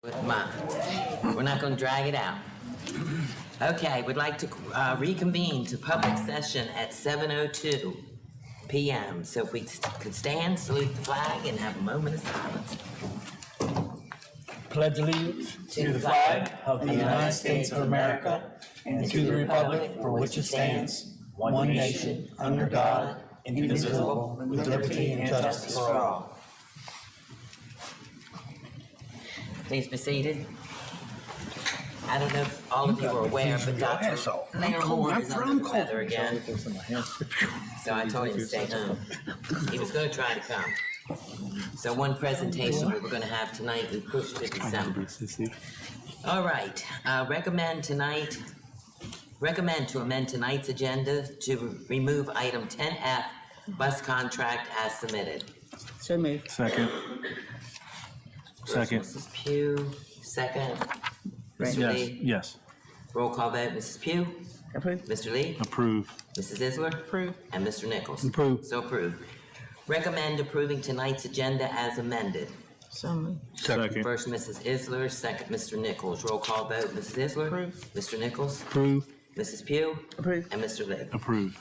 We're not going to drag it out. Okay, we'd like to reconvene to public session at 7:02 p.m. So if we could stand, salute the flag, and have a moment of silence. Pledge allegiance to the flag of the United States of America and to the republic for which it stands, one nation, under God, indivisible, with liberty and justice for all. Please be seated. I don't know if all of you are aware, but Dr. Larry Moore is under the weather again. So I told him to stay home. He was going to try to come. So one presentation we were going to have tonight, we pushed to December. All right, recommend to amend tonight's agenda to remove item 10F, bus contract as submitted. So moved. Second. Second. Mrs. Pugh, second. Mr. Lee? Yes. Roll call vote, Mrs. Pugh? Approved. Mr. Lee? Approve. Mrs. Isler? Approved. And Mr. Nichols? Approve. So approved. Recommend approving tonight's agenda as amended. So moved. Second. First, Mrs. Isler, second, Mr. Nichols. Roll call vote, Mrs. Isler? Approved. Mr. Nichols? Approve. Mrs. Pugh? Approved. And Mr. Lee? Approve.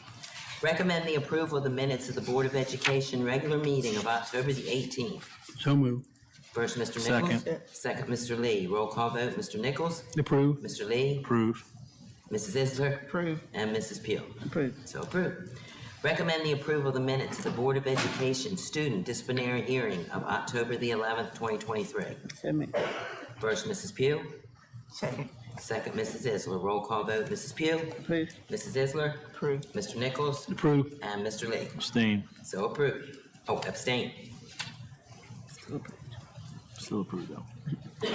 Recommend the approval of the minutes of the Board of Education regular meeting of October the 18th. So moved. First, Mr. Nichols? Second. Second, Mr. Lee. Roll call vote, Mr. Nichols? Approve. Mr. Lee? Approve. Mrs. Isler? Approved. And Mrs. Pugh? Approved. So approved. Recommend the approval of the minutes of the Board of Education student disciplinary hearing of October the 11th, 2023. So moved. First, Mrs. Pugh. Second. Second, Mrs. Isler. Roll call vote, Mrs. Pugh. Approved. Mrs. Isler. Approved. Mr. Nichols. Approve. And Mr. Lee. Abstain. So approved. Oh, abstain. Still approved though.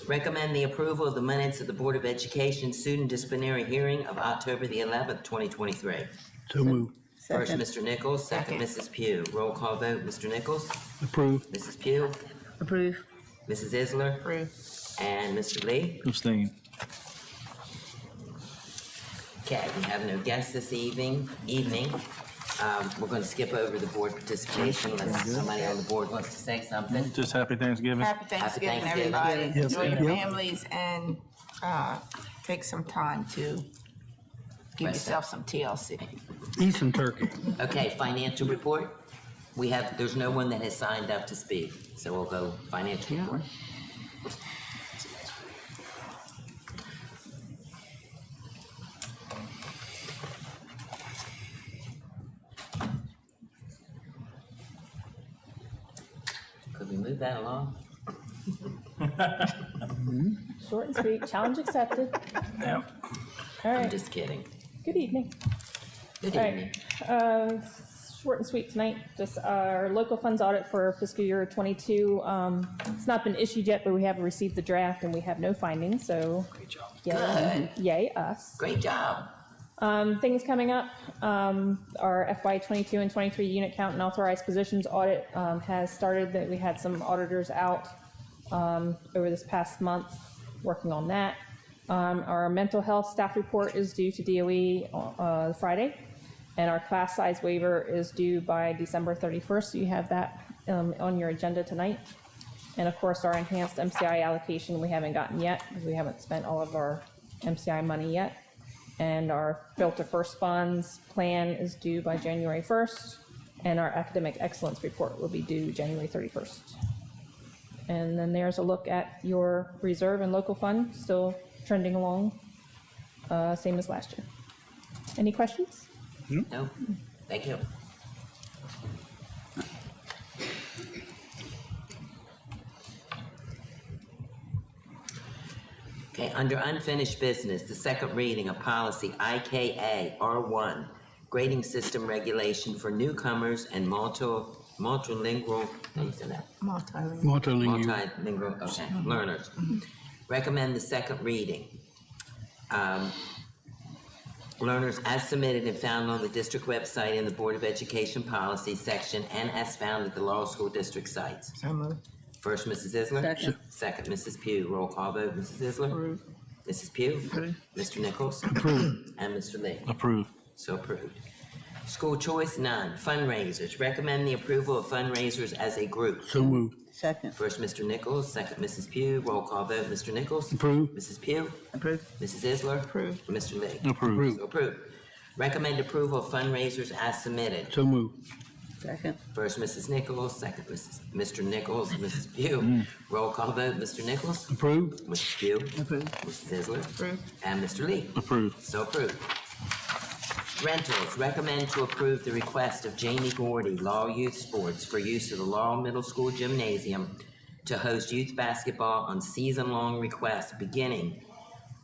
Recommend the approval of the minutes of the Board of Education student disciplinary hearing of October the 11th, 2023. So moved. First, Second. Mr. Nichols. Second, Mrs. Pugh. Roll call vote, Mr. Nichols. Approve. Mrs. Pugh. Approved. Mrs. Isler. Approved. And Mr. Lee. Abstain. Okay, we have no guests this evening. We're going to skip over the board participation unless somebody on the board wants to say something. Just happy Thanksgiving. Happy Thanksgiving, Thanksgiving. everybody. Yep. Enjoy your Yep. families and take some time to give yourself some TLC. Eat some turkey. Okay, financial report. There's no one that has signed up to speak, so we'll go financial report. Could we move that along? Short and sweet, challenge accepted. Yeah. All I'm right, just kidding. good evening. Good All evening. right, short and sweet tonight, just our local funds audit for fiscal year 22. It's not been issued yet, but we have received the draft and we have no findings, so. Great job. Yay us. Great job. Things coming up, our FY 22 and 23 unit count and authorized positions audit has started. That we had some auditors out over this past month working on that. Our mental health staff report is due to DOE Friday, and our class size waiver is due by December 31st. So you have that on your agenda tonight. And of course, our enhanced MCI allocation we haven't gotten yet because we haven't spent all of our MCI money yet. And our Filter First Funds plan is due by January 1st, and our Academic Excellence Report will be due January 31st. And then there's a look at your reserve and local fund, still trending along, same as last year. Any questions? No? Thank you. Okay, under unfinished business, the second reading of policy IKA R1, grading system regulation for newcomers and multilingual, how do you say that? Multilingual, okay, learners. Recommend the second reading. Learners as submitted and found on the district website in the Board of Education policy section and as found at the Laurel School District sites. So moved. First, Mrs. Isler. Second. Second, Mrs. Pugh. Roll call vote, Mrs. Isler. Approved. Mrs. Pugh. Approved. Mr. Nichols. Approve. And Mr. Lee. Approve. So approved. School choice, none. Fundraisers, recommend the approval of fundraisers as a group. So moved. Second. First, Mr. Nichols, second, Mrs. Pugh. Roll call vote, Mr. Nichols. Approved. Mrs. Pugh. Approved. Mrs. Isler. Approved. Mr. Lee. Approved. So approved. Recommend approval of fundraisers as submitted. So moved. Second. First, Mrs. Nichols, second, Mr. Nichols, Mrs. Pugh. Roll call vote, Mr. Nichols. Approved. Mrs. Pugh. Approved. Mrs. Isler. Approved. And Mr. Lee. Approved. So approved. Rentals, recommend to approve the request of Jamie Gordy, Laurel Youth Sports, for use of the Laurel Middle School Gymnasium to host youth basketball on season-long request beginning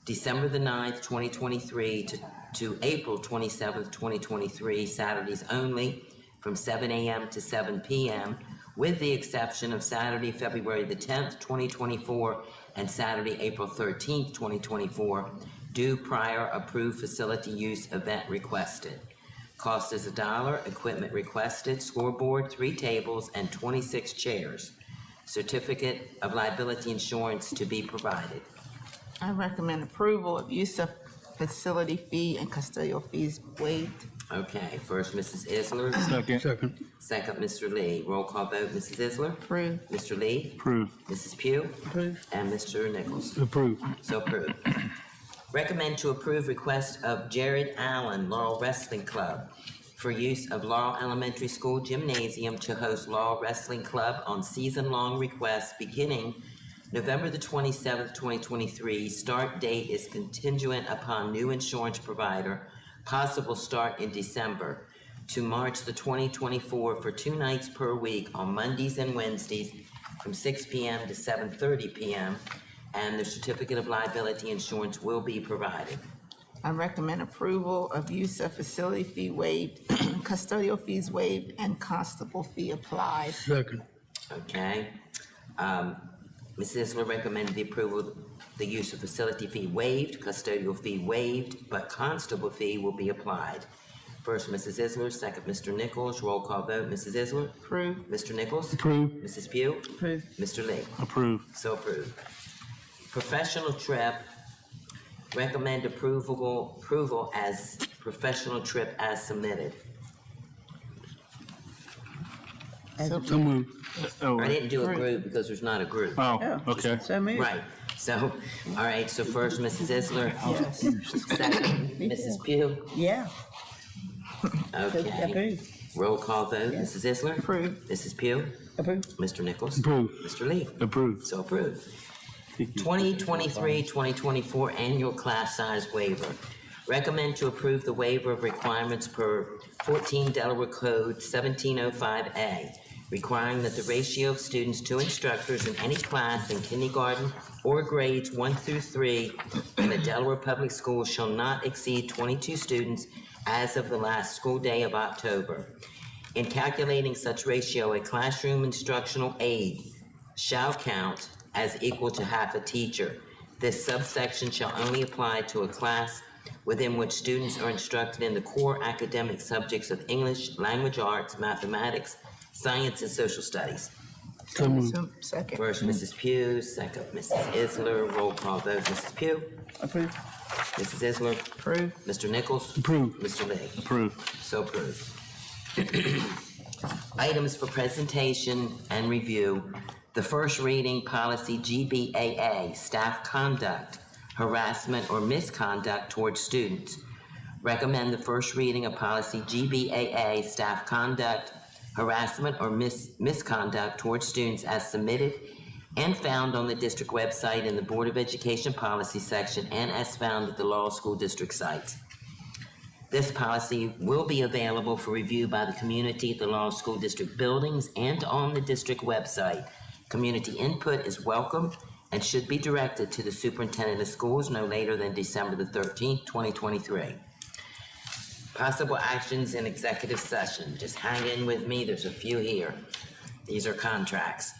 December the 9th, 2023 to April 27th, 2023, Saturdays only, from 7 a.m. to 7 p.m., with the exception of Saturday, February the 10th, 2024, and Saturday, April 13th, 2024, due prior approved facility use event requested. Cost is $1, equipment requested, scoreboard, 3 tables, and 26 chairs. Certificate of liability insurance to be provided. I recommend approval of use of facility fee and custodial fees waived. Okay, first, Mrs. Isler. Second. Second. Second, Mr. Lee. Roll call vote, Mrs. Isler. Approved. Mr. Lee. Approved. Mrs. Pugh. Approved. And Mr. Nichols. Approved. So approved. Recommend to approve request of Jared Allen, Laurel Wrestling Club, for use of Laurel Elementary School Gymnasium to host Laurel Wrestling Club on season-long request beginning November the 27th, 2023. Start date is contingent upon new insurance provider, possible start in December, to March the 2024 for 2 nights per week on Mondays and Wednesdays from 6 p.m. to 7:30 p.m., and the certificate of liability insurance will be provided. I recommend approval of use of facility fee waived, custodial fees waived, and constable fee applied. Second. Okay? Ms. Isler recommended the approval of the use of facility fee waived, custodial fee waived, but constable fee will be applied. First, Mrs. Isler, second, Mr. Nichols. Roll call vote, Mrs. Isler. Approved. Mr. Nichols. Approved. Mrs. Pugh. Approved. Mr. Lee. Approved. So approved. Professional trip, recommend approval as professional trip as submitted. So moved. Oh, I didn't do a group because there's not a group. oh, okay. So moved. Right, so, all right, so first, Mrs. Isler. Yes. Second, Mrs. Pugh. Yeah. Okay. Approved. Roll call vote, Mrs. Isler. Approved. Mrs. Pugh. Approved. Mr. Nichols. Approved. Mr. Lee. Approved. So approved. 2023-2024 annual class size waiver. Recommend to approve the waiver of requirements per 14 Delaware Code 1705A, requiring that the ratio of students to instructors in any class in kindergarten or grades 1 through 3 in the Delaware Public Schools shall not exceed 22 students as of the last school day of October. In calculating such ratio, a classroom instructional aide shall count as equal to half a teacher. This subsection shall only apply to a class within which students are instructed in the core academic subjects of English, language arts, mathematics, science, and social studies. So moved. So, second. First, Mrs. Pugh, second, Mrs. Isler. Roll call vote, Mrs. Pugh. Approved. Mrs. Isler. Approved. Mr. Nichols. Approved. Mr. Lee. Approved. So approved. Items for presentation and review. The first reading policy GBAA, staff conduct, harassment or misconduct towards students. Recommend the first reading of policy GBAA, staff conduct, harassment or misconduct towards students as submitted and found on the district website in the Board of Education policy section and as found at the Laurel School District site. This policy will be available for review by the community at the Laurel School District buildings and on the district website. Community input is welcome and should be directed to the superintendent of schools no later than December the 13th, 2023. Possible actions in executive session. Just hang in with me, there's a few here. These are contracts.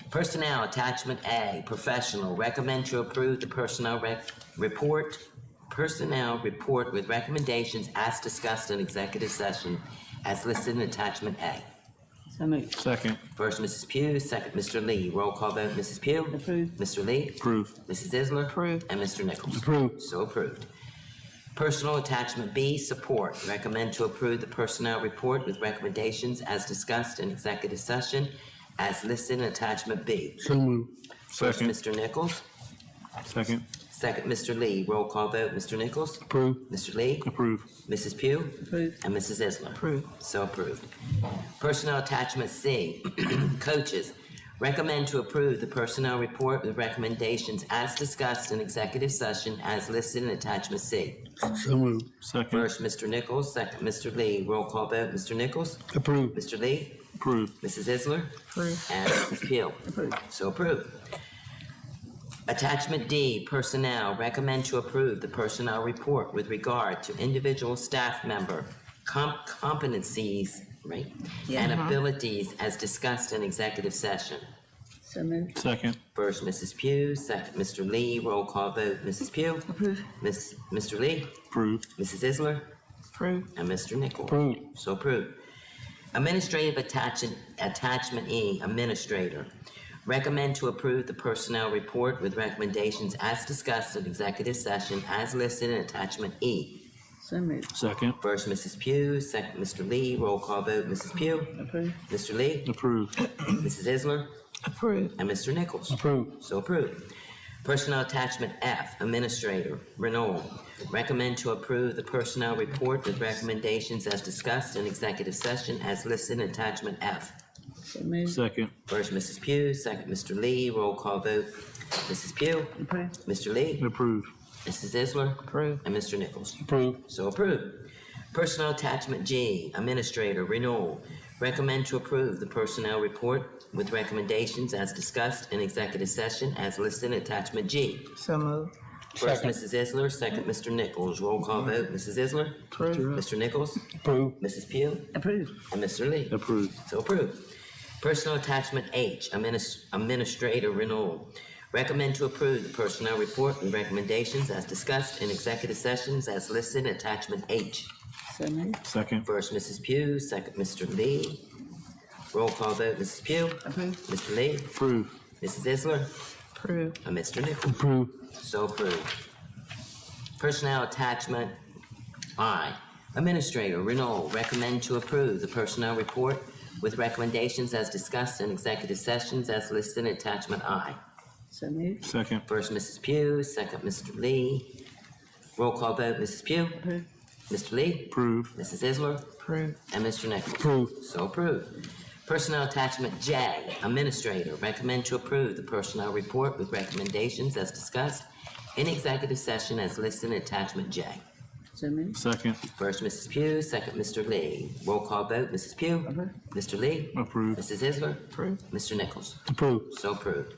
Personnel, attachment A, professional. Recommend to approve the personnel report with recommendations as discussed in executive session as listed in attachment A. So moved. Second. First, Mrs. Pugh, second, Mr. Lee. Roll call vote, Mrs. Pugh. Approved. Mr. Lee. Approved. Mrs. Isler. Approved. And Mr. Nichols. Approved. So approved. Personal attachment B, support. Recommend to approve the personnel report with recommendations as discussed in executive session as listed in attachment B. So moved. First, Second. Mr. Nichols. Second. Second, Mr. Lee. Roll call vote. Mr. Nichols? Approve. Mr. Lee? Approve. Mrs. Pugh? Approve. And Mrs. Isler? Approve. So approved. Personnel attachment C, coaches. Recommend to approve the personnel report with recommendations as discussed in executive session as listed in attachment C. So moved. Second. First, Mr. Nichols, second, Mr. Lee. Roll call vote. Mr. Nichols? Approve. Mr. Lee? Approve. Mrs. Isler? Approve. And Mrs. Pugh? Approve. So approved. Attachment D, personnel. Recommend to approve the personnel report with regard to individual staff member competencies, right? And abilities as discussed in executive session. So moved. Second. First, Mrs. Pugh, second, Mr. Lee. Roll call vote. Mrs. Pugh? Approve. Mr. Lee? Approve. Mrs. Isler? Approve. And Mr. Nichols? Approve. So approved. Administrative attachment E, administrator. Recommend to approve the personnel report with recommendations as discussed in executive session as listed in attachment E. So moved. Second. First, Mrs. Pugh, second, Mr. Lee. Roll call vote. Mrs. Pugh? Approve. Mr. Lee? Approve. Mrs. Isler? Approve. And Mr. Nichols? Approve. So approved. Personnel attachment F, administrator, renewal. Recommend to approve the personnel report with recommendations as discussed in executive session as listed in attachment F. So moved. Second. First, Mrs. Pugh, second, Mr. Lee. Roll call vote. Mrs. Pugh? Approve. Mr. Lee? Approve. Mrs. Isler? Approve. And Mr. Nichols? Approve. So approved. Personnel attachment G, administrator, renewal. Recommend to approve the personnel report with recommendations as discussed in executive session as listed in attachment G. So moved. First, Second. Mrs. Isler, second, Mr. Nichols. Roll call vote. Mrs. Isler? Approve. Mr. Nichols? Approve. Mrs. Pugh? Approve. And Mr. Lee? Approve. So approved. Personnel attachment H, administrator renewal. Recommend to approve the personnel report with recommendations as discussed in executive sessions as listed in attachment H. So moved. Second. First, Mrs. Pugh, second, Mr. Lee. Roll call vote. Mrs. Pugh? Approve. Mr. Lee? Approve. Mrs. Isler? Approve. And Mr. Nichols? Approve. So approved. Personnel attachment I, administrator renewal. Recommend to approve the personnel report with recommendations as discussed in executive sessions as listed in attachment I. So moved. Second. First, Mrs. Pugh, second, Mr. Lee. Roll call vote. Mrs. Pugh? Approve. Mr. Lee? Approve. Mrs. Isler? Approve. And Mr. Nichols? Approve. So approved. Personnel attachment J, administrator. Recommend to approve the personnel report with recommendations as discussed in executive session as listed in attachment J. So moved. Second. First, Mrs. Pugh, second, Mr. Lee. Roll call vote. Mrs. Pugh? Approve. Mr. Lee? Approve. Mrs. Isler? Approve. Mr. Nichols? Approve. So approved.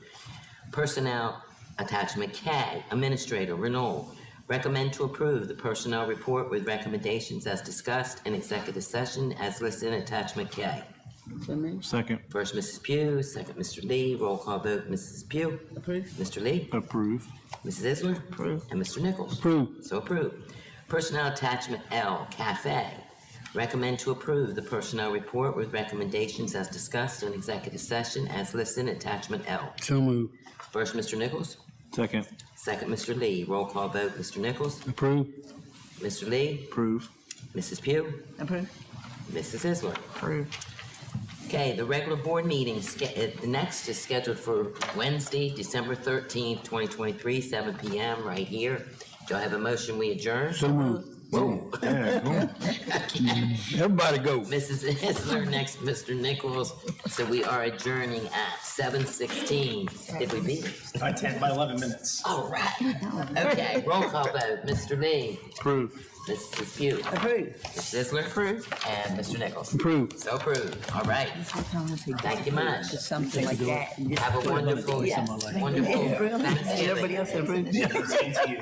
Personnel attachment K, administrator renewal. Recommend to approve the personnel report with recommendations as discussed in executive session as listed in attachment K. So moved. Second. First, Mrs. Pugh, second, Mr. Lee. Roll call vote. Mrs. Pugh? Approve. Mr. Lee? Approve. Mrs. Isler? Approve. And Mr. Nichols? Approve. So approved. Personnel attachment L, cafe. Recommend to approve the personnel report with recommendations as discussed in executive session as listed in attachment L. So moved. First, Mr. Nichols. Second. Second, Mr. Lee. Roll call vote. Mr. Nichols? Approve. Mr. Lee? Approve. Mrs. Pugh? Approve. Mrs. Isler? Approve. Okay, the regular board meeting, the next is scheduled for Wednesday, December 13th, 2023, 7 PM, right here. Do I have a motion, we adjourn? So moved. Whoa. Yeah, go on. Everybody go. Mrs. Isler, next, Mr. Nichols. So we are adjourning at 7:16. Did we beat it? By 11 minutes. All right. Okay, roll call vote. Mr. Lee, Approve. Mrs. Pugh, Approve. Mrs. Isler, and Mr. Nichols. Approve. So approved. All right. Thank you much. Just something like that. Have a wonderful, Yes. wonderful Thanksgiving. Everybody else approves. Same to you.